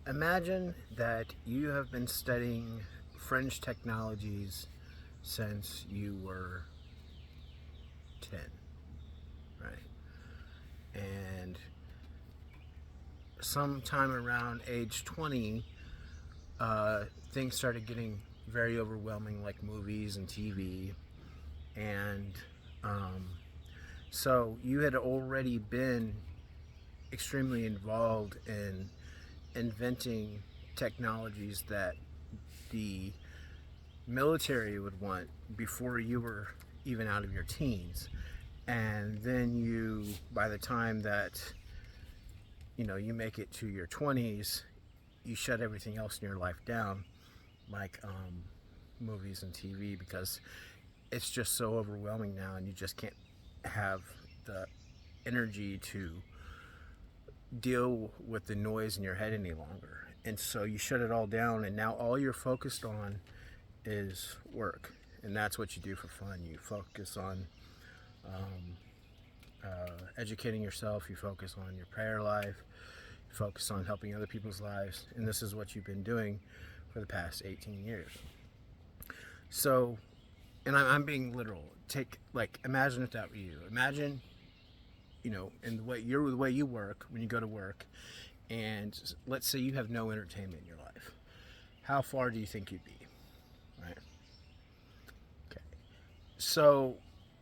Imagine that you have been studying French technologies since you were 10, right? And sometime around age 20, things started getting very overwhelming, like movies and TV. And um, so you had already been extremely involved in inventing technologies that the military would want before you were even out of your teens. And then you, by the time that you make it to your 20s, you shut everything else in your life down, like movies and TV, because it's just so overwhelming now, and you just can't have the energy to deal with the noise in your head any longer. And so you shut it all down, and now all you're focused on is work. And that's what you do for fun. You focus on educating yourself, you focus on your prayer life, you focus on helping other people's lives. And this is what you've been doing for the past 18 years. So, and I'm being literal. Imagine if that were you. Imagine, in the way you work, when you go to work, and let's say you have no entertainment in your life. How far do you think you'd be? Right? Okay. So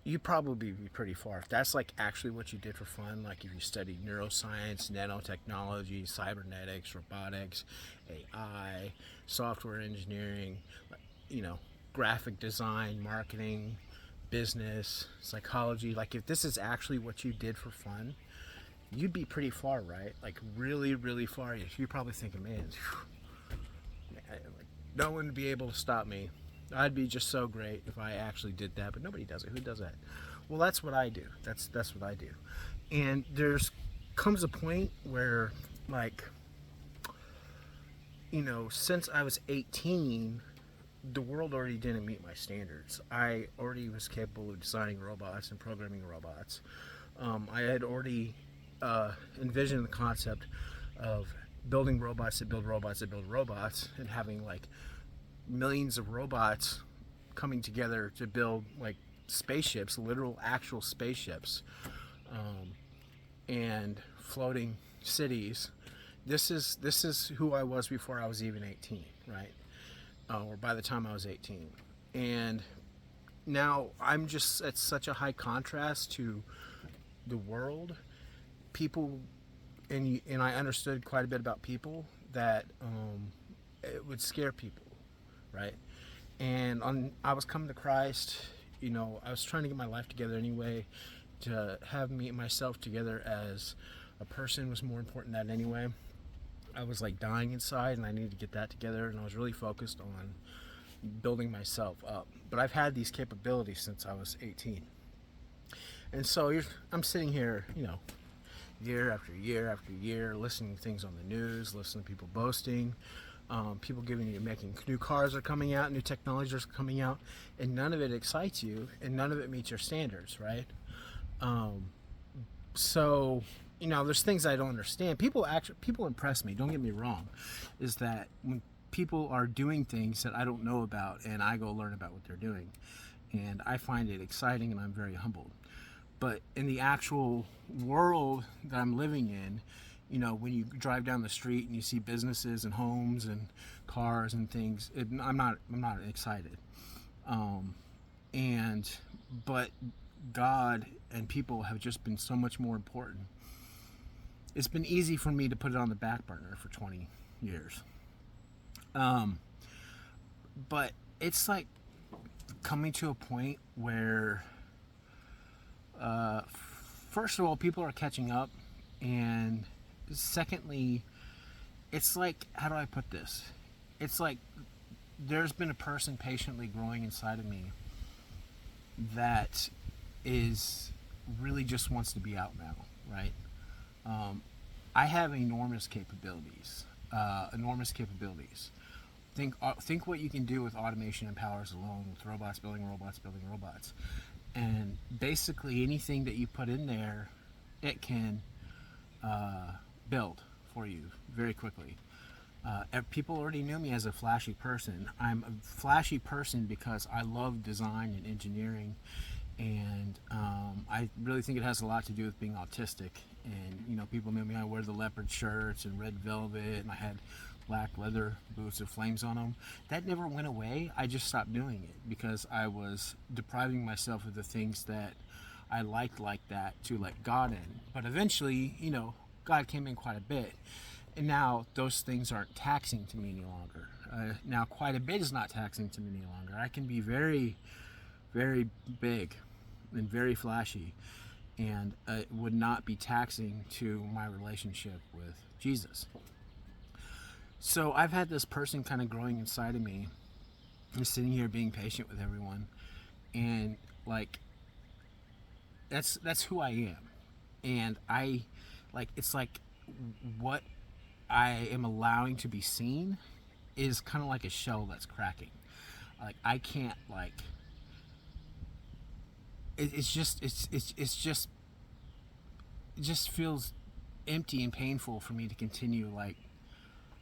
you probably be pretty far. If that's like actually what you did for fun, like if you studied neuroscience, nanotechnology, cybernetics, robotics, AI, software engineering, you know, graphic design, marketing, business, psychology, like if this is actually what you did for fun, you'd be pretty far, right? Like really, really far. You're probably thinking, man, like no one would be able to stop me. I'd be just so great if I actually did that, but nobody does it. Who does that? Well, that's what I do. That's what I do. And there's comes a point where, like, since I was 18, the world already didn't meet my standards. I already was capable of designing robots and programming robots. I had already envisioned the concept of building robots that build robots that build robots, and having like millions of robots coming together to build like spaceships, literal actual spaceships, and floating cities. This is who I was before I was even 18, right? Or by the time I was 18. And now I'm just at such a high contrast to the world. People, and I understood quite a bit about people that it would scare people, right? And I was coming to Christ. I was trying to get my life together anyway. To have myself together as a person was more important than that anyway. I was like dying inside, and I needed to get that together. And I was really focused on building myself up. But I've had these capabilities since I was 18. And so I'm sitting here, year after year after year, listening to things on the news, listening to people boasting, people making new cars are coming out, new technologies are coming out, and none of it excites you, and none of it meets your standards, right? So, there's things I don't understand. People impress me. Don't get me wrong. Is that when people are doing things that I don't know about, and I go learn about what they're doing, and I find it exciting, and I'm very humbled. But in the actual world that I'm living in, when you drive down the street and you see businesses and homes and cars and things, I'm not excited. But God and people have just been so much more important. It's been easy for me to put it on the back burner for 20 years. But it's like coming to a point where, first of all, people are catching up, and secondly, it's like, how do I put this? It's like there's been a person patiently growing inside of me that is really just wants to be out now, right? I have enormous capabilities. Think what you can do with automation and powers alone, with robots building robots. And basically anything that you put in there, it can build for you very quickly. People already knew me as a flashy person. I'm a flashy person because I love design and engineering, and I really think it has a lot to do with being autistic. And people knew me. I wear the leopard shirts and red velvet, and I had black leather boots with flames on them. That never went away. I just stopped doing it because I was depriving myself of the things that I liked like that to let God in. But eventually, God came in quite a bit. And now those things aren't taxing to me any longer. Now quite a bit is not taxing to me any longer. I can be very, very big and very flashy, and it would not be taxing to my relationship with Jesus. So I've had this person kind of growing inside of me, and sitting here being patient with everyone, and like that's who I am. And it's like what I am allowing to be seen is kind of like a shell that's cracking. Like I can't it just feels empty and painful for me to continue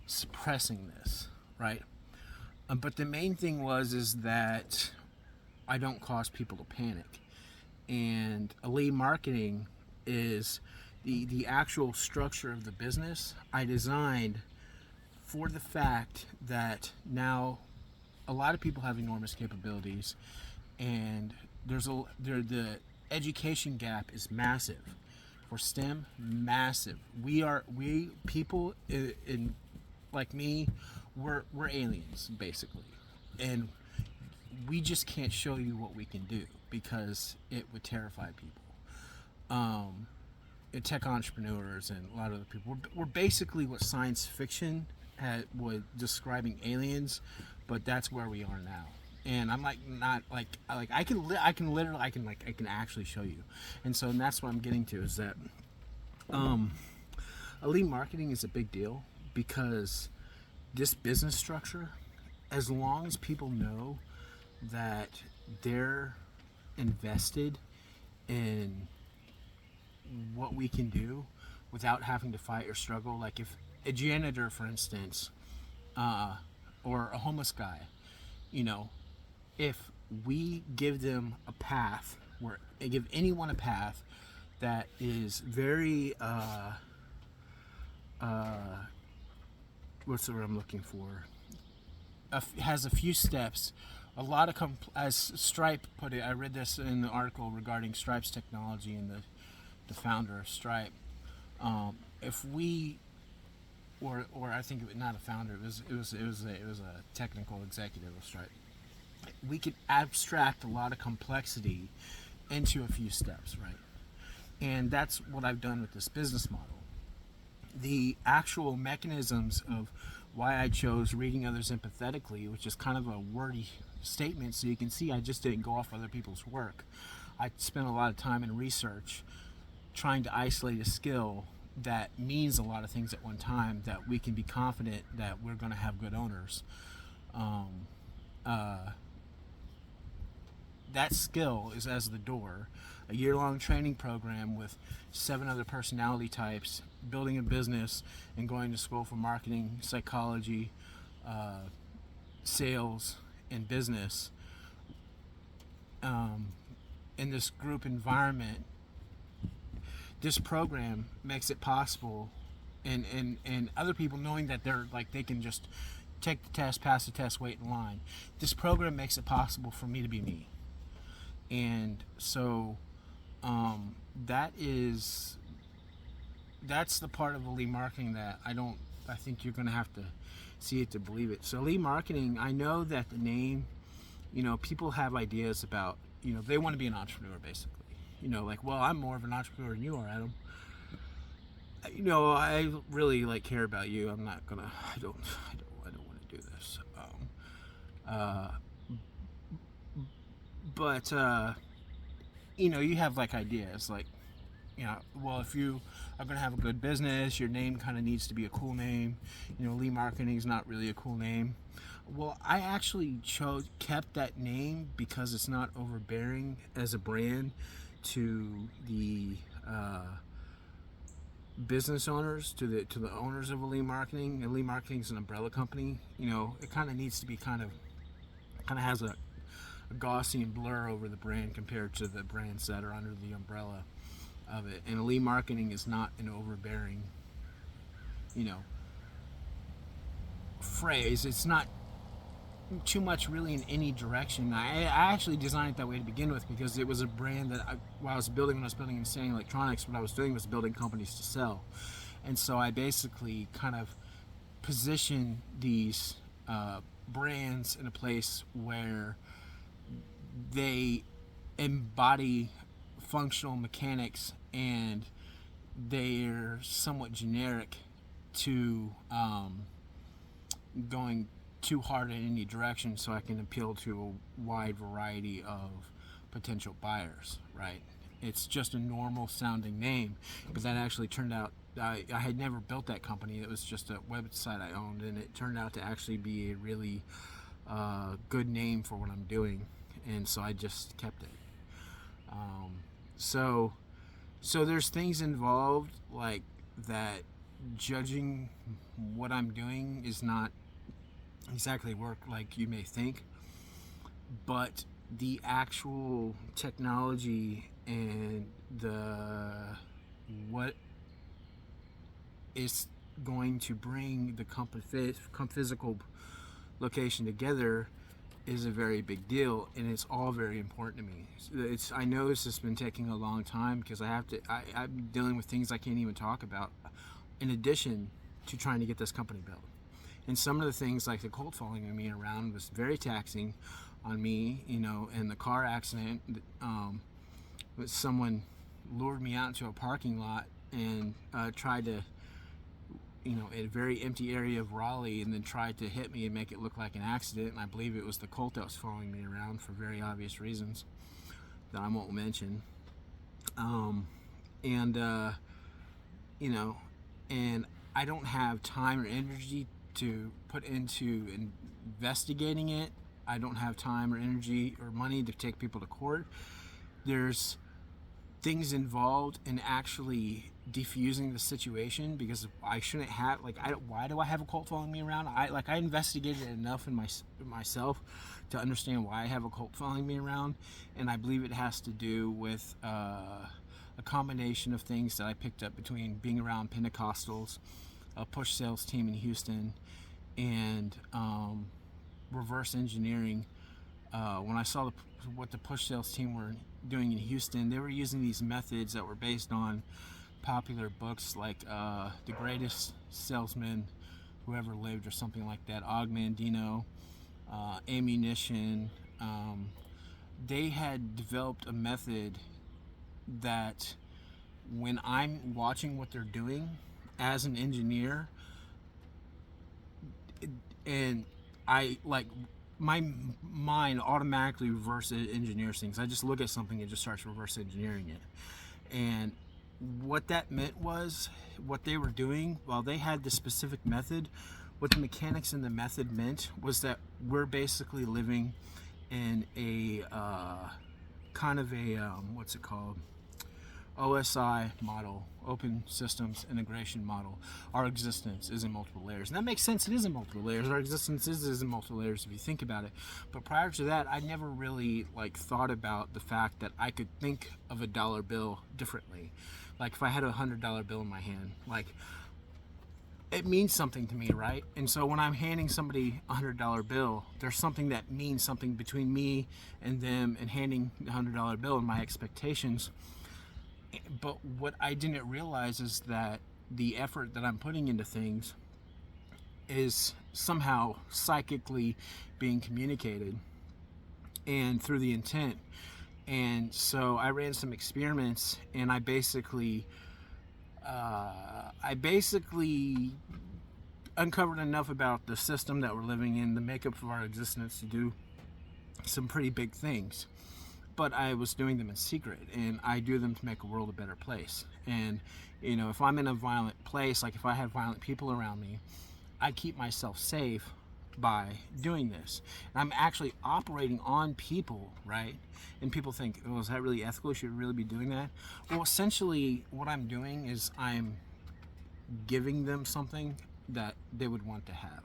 suppressing this, right? But the main thing is that I don't cause people to panic. And Allez marketing is the actual structure of the business I designed for the fact that now a lot of people have enormous capabilities, and the education gap is massive for STEM, massive. We people in like me, we're aliens basically, and we just can't show you what we can do because it would terrify people. Tech entrepreneurs and a lot of other people. We're basically what science fiction was describing aliens, but that's where we are now. And I'm I can actually show you. And that's what I'm getting to is that Allez marketing is a big deal because this business structure, as long as people know that they're invested in what we can do without having to fight or struggle. Like if a janitor, for instance, or a homeless guy, if we give them a path, or give anyone a path that is very what's the word I'm looking for? Has a few steps. A lot of as Stripe put it, I read this in the article regarding Stripe's technology and the founder of Stripe. If we, or I think not a founder, it was a technical executive of Stripe. We could abstract a lot of complexity into a few steps, right? And that's what I've done with this business model. The actual mechanisms of why I chose reading others empathetically, which is kind of a wordy statement, so you can see I just didn't go off other people's work. I spent a lot of time in research trying to isolate a skill that means a lot of things at one time, that we can be confident that we're going to have good owners. That skill is as the door. A year-long training program with 7 other personality types, building a business and going to school for marketing, psychology, sales, and business. In this group environment, this program makes it possible, and other people knowing that they can just take the test, pass the test, wait in line. This program makes it possible for me to be me. And so that's the part of Allez marketing that I think you're going to have to see it to believe it. So Allez marketing, I know that the name, people have ideas about, they want to be an entrepreneur basically. Well, I'm more of an entrepreneur than you are, Adam. I really care about you. I'm not gonna. I don't want to do this. But you have ideas well, if you are gonna have a good business, your name kind of needs to be a cool name. Allez marketing is not really a cool name. Well, I actually kept that name because it's not overbearing as a brand to the business owners, to the owners of Allez Marketing. Allez Marketing is an umbrella company. It kind of needs to be kind of has a Gaussian blur over the brand compared to the brands that are under the umbrella of it. And Allez Marketing is not an overbearing, phrase. It's not too much really in any direction. I actually designed it that way to begin with because it was a brand that when I was building Insane Electronics, what I was doing was building companies to sell. And so I basically kind of position these brands in a place where they embody functional mechanics and they're somewhat generic to going too hard in any direction, so I can appeal to a wide variety of potential buyers, right? It's just a normal sounding name, but that actually turned out, I had never built that company. It was just a website I owned, and it turned out to actually be a really good name for what I'm doing, and so I just kept it. So there's things involved like that. Judging what I'm doing is not exactly work like you may think, but the actual technology and what is going to bring the physical location together is a very big deal, and it's all very important to me. I know this has been taking a long time because I'm dealing with things I can't even talk about in addition to trying to get this company built. And some of the things like the cold following me around was very taxing on me, and the car accident, someone lured me out into a parking lot and tried to, a very empty area of Raleigh, and then tried to hit me and make it look like an accident. And I believe it was the Colt that was following me around for very obvious reasons that I won't mention. And I don't have time or energy to put into investigating it. I don't have time or energy or money to take people to court. There's things involved in actually defusing the situation because I shouldn't have, why do I have a cult following me around? I investigated enough in myself to understand why I have a cult following me around, and I believe it has to do with a combination of things that I picked up between being around Pentecostals, a push sales team in Houston, and reverse engineering. When I saw what the push sales team were doing in Houston, they were using these methods that were based on popular books like The Greatest Salesman Who Ever Lived or something like that, Og Mandino, Ammunition. They had developed a method that when I'm watching what they're doing as an engineer, and my mind automatically reverse engineers things. I just look at something and just starts reverse engineering it. And what that meant was, what they were doing, while they had this specific method, what the mechanics in the method meant was that we're basically living in a kind of a what's it called? OSI model, open systems integration model. Our existence is in multiple layers, and that makes sense. It is in multiple layers. Our existence is in multiple layers if you think about it. But prior to that, I never really thought about the fact that I could think of a dollar bill differently. Like if I had $100 bill in my hand, it means something to me, right? And so when I'm handing somebody a $100 bill, there's something that means something between me and them, and handing the $100 bill and my expectations. But what I didn't realize is that the effort that I'm putting into things is somehow psychically being communicated, and through the intent. And so I ran some experiments, and I basically uncovered enough about the system that we're living in, the makeup of our existence, to do some pretty big things. But I was doing them in secret, and I do them to make the world a better place. And if I'm in a violent place, like if I have violent people around me, I keep myself safe by doing this. And I'm actually operating on people, right? And people think, oh, is that really ethical? Should we really be doing that? Well, essentially what I'm doing is I'm giving them something that they would want to have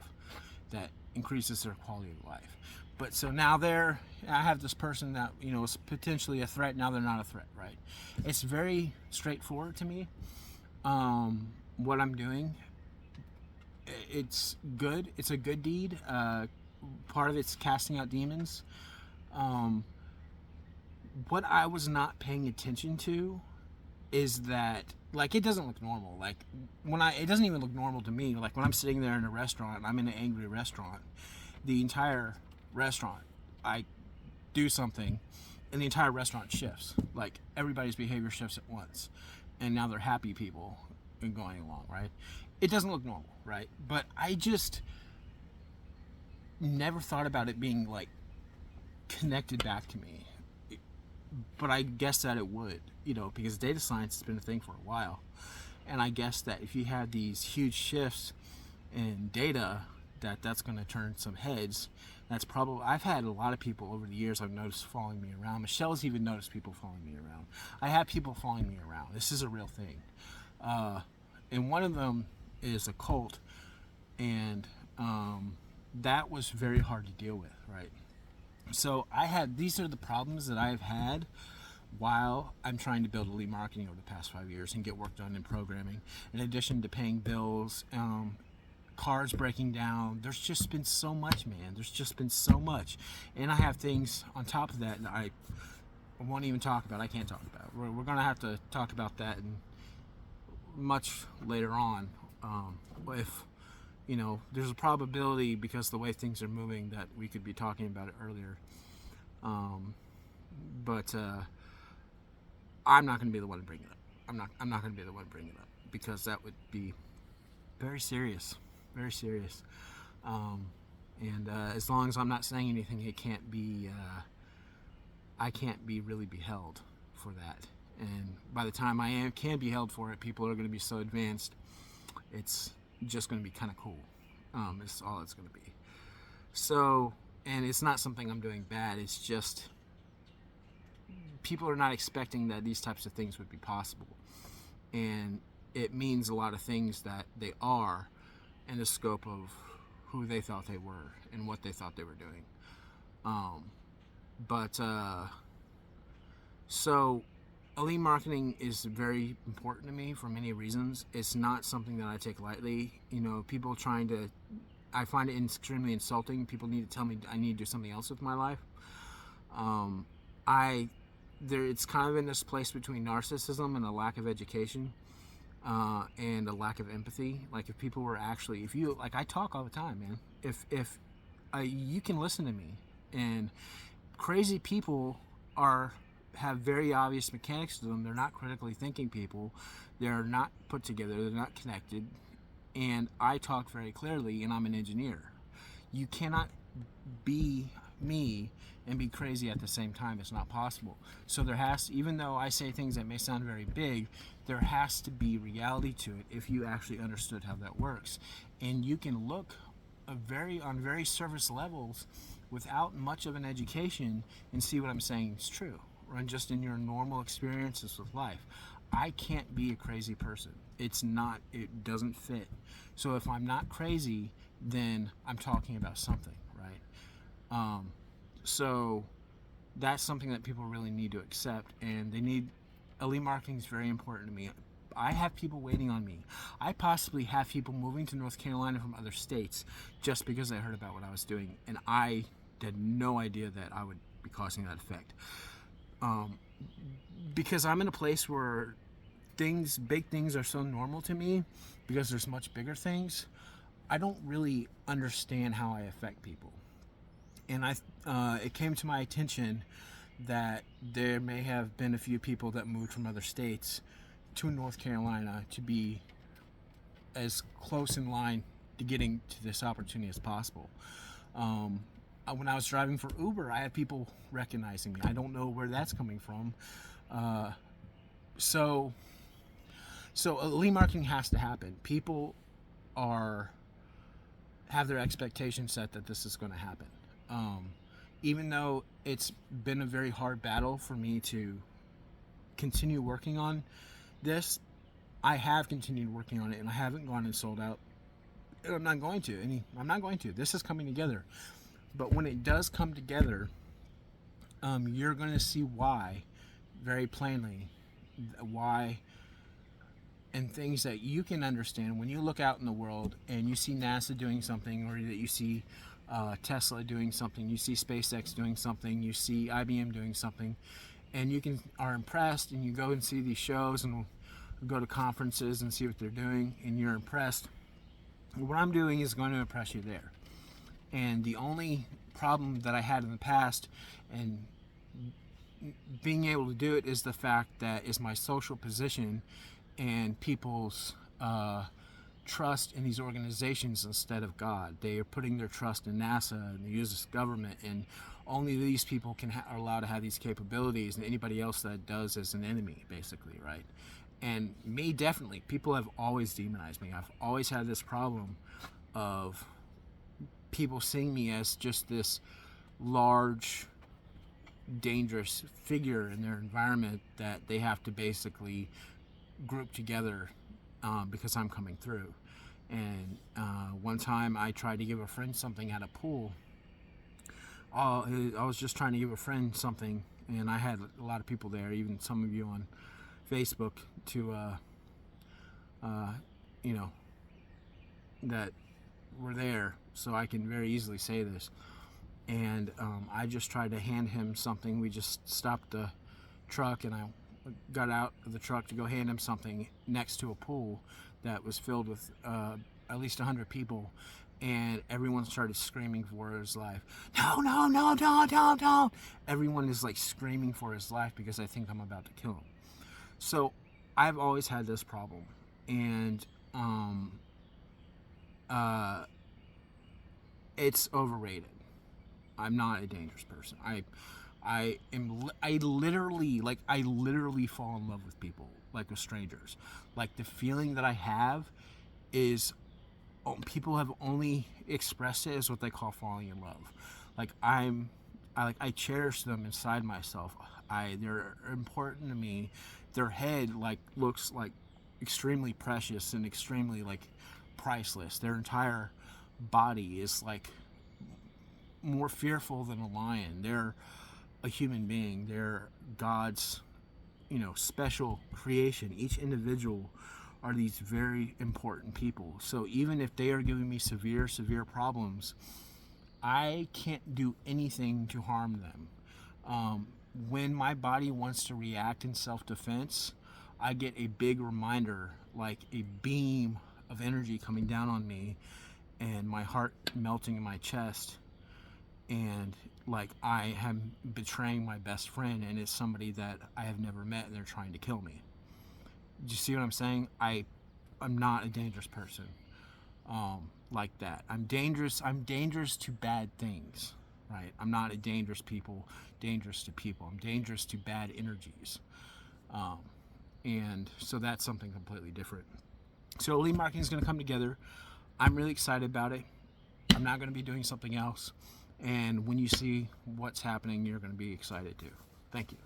that increases their quality of life. But so now I have this person that, is potentially a threat. Now they're not a threat, right? It's very straightforward to me. What I'm doing, it's good. It's a good deed. Part of it's casting out demons. What I was not paying attention to is that, like, it doesn't look normal. Like, it doesn't even look normal to me. Like, when I'm sitting there in a restaurant, I'm in an angry restaurant, the entire restaurant, I do something, and the entire restaurant shifts. Like, everybody's behavior shifts at once, and now they're happy people and going along, right? It doesn't look normal, right? But I just never thought about it being, like, connected back to me. But I guess that it would, because data science has been a thing for a while. And I guess that if you have these huge shifts in data, that's going to turn some heads. That's probably, I've had a lot of people over the years I've noticed following me around. Michelle's even noticed people following me around. I have people following me around. This is a real thing. And one of them is a cult. And that was very hard to deal with, right? So these are the problems that I've had while I'm trying to build elite marketing over the past 5 years and get work done in programming. In addition to paying bills, cars breaking down, there's just been so much, man. There's just been so much. And I have things on top of that I won't even talk about. I can't talk about. We're going to have to talk about that much later on. If there's a probability, because the way things are moving, that we could be talking about it earlier. But I'm not going to be the one to bring it up. I'm not going to be the one to bring it up, because that would be very serious, very serious. And as long as I'm not saying anything, it can't be. I can't be really be held for that. And by the time I can be held for it, people are going to be so advanced. It's just going to be kind of cool. It's all it's going to be. So, and it's not something I'm doing bad. It's just people are not expecting that these types of things would be possible. And it means a lot of things that they are in the scope of who they thought they were and what they thought they were doing. So elite marketing is very important to me for many reasons. It's not something that I take lightly. People I find it extremely insulting. People need to tell me I need to do something else with my life. It's kind of in this place between narcissism and a lack of education, and a lack of empathy. Like, if people were actually, I talk all the time, man. If you can listen to me, and crazy people have very obvious mechanics to them. They're not critically thinking people. They're not put together. They're not connected. And I talk very clearly, and I'm an engineer. You cannot be me and be crazy at the same time. It's not possible. So even though I say things that may sound very big, there has to be reality to it if you actually understood how that works. And you can look on very surface levels without much of an education and see what I'm saying is true, or just in your normal experiences with life. I can't be a crazy person. It doesn't fit. So if I'm not crazy, then I'm talking about something, right? So that's something that people really need to accept, and elite marketing is very important to me. I have people waiting on me. I possibly have people moving to North Carolina from other states just because they heard about what I was doing, and I had no idea that I would be causing that effect. Because I'm in a place where big things are so normal to me, because there's much bigger things, I don't really understand how I affect people. And it came to my attention that there may have been a few people that moved from other states to North Carolina to be as close in line to getting to this opportunity as possible. When I was driving for Uber, I had people recognizing me. I don't know where that's coming from. So elite marketing has to happen. People have their expectations set that this is going to happen. Even though it's been a very hard battle for me to continue working on this, I have continued working on it, and I haven't gone and sold out. And I'm not going to. This is coming together. But when it does come together, you're going to see why, very plainly, why, and things that you can understand when you look out in the world and you see NASA doing something, or that you see Tesla doing something, you see SpaceX doing something, you see IBM doing something, and you are impressed, and you go and see these shows and go to conferences and see what they're doing, and you're impressed. What I'm doing is going to impress you there. And the only problem that I had in the past, and being able to do it, is the fact that is my social position and people's trust in these organizations instead of God. They are putting their trust in NASA and the U.S. government, and only these people are allowed to have these capabilities, and anybody else that does is an enemy, basically, right? And me, definitely, people have always demonized me. I've always had this problem of people seeing me as just this large, dangerous figure in their environment that they have to basically group together because I'm coming through. And one time I tried to give a friend something at a pool. I was just trying to give a friend something, and I had a lot of people there, even some of you on Facebook, to that were there, so I can very easily say this. And I just tried to hand him something. We just stopped the truck, and I got out of the truck to go hand him something next to a pool that was filled with at least 100 people, and everyone started screaming for his life. No, no, no, no, no, no. Everyone is like screaming for his life because I think I'm about to kill him. So I've always had this problem, and it's overrated. I'm not a dangerous person. I literally fall in love with people, like with strangers. Like, the feeling that I have is, people have only expressed it as what they call falling in love. Like, I cherish them inside myself. They're important to me. Their head looks like extremely precious and extremely priceless. Their entire body is more fearful than a lion. They're a human being. They're God's, special creation. Each individual are these very important people. So even if they are giving me severe problems, I can't do anything to harm them. When my body wants to react in self-defense, I get a big reminder, like a beam of energy coming down on me, and my heart melting in my chest, and I am betraying my best friend, and it's somebody that I have never met, and they're trying to kill me. Do you see what I'm saying? I'm not a dangerous person like that. I'm dangerous to bad things, right? I'm not a dangerous to people. I'm dangerous to bad energies. And so that's something completely different. So lead marketing is going to come together. I'm really excited about it. I'm not going to be doing something else. And when you see what's happening, you're going to be excited too. Thank you.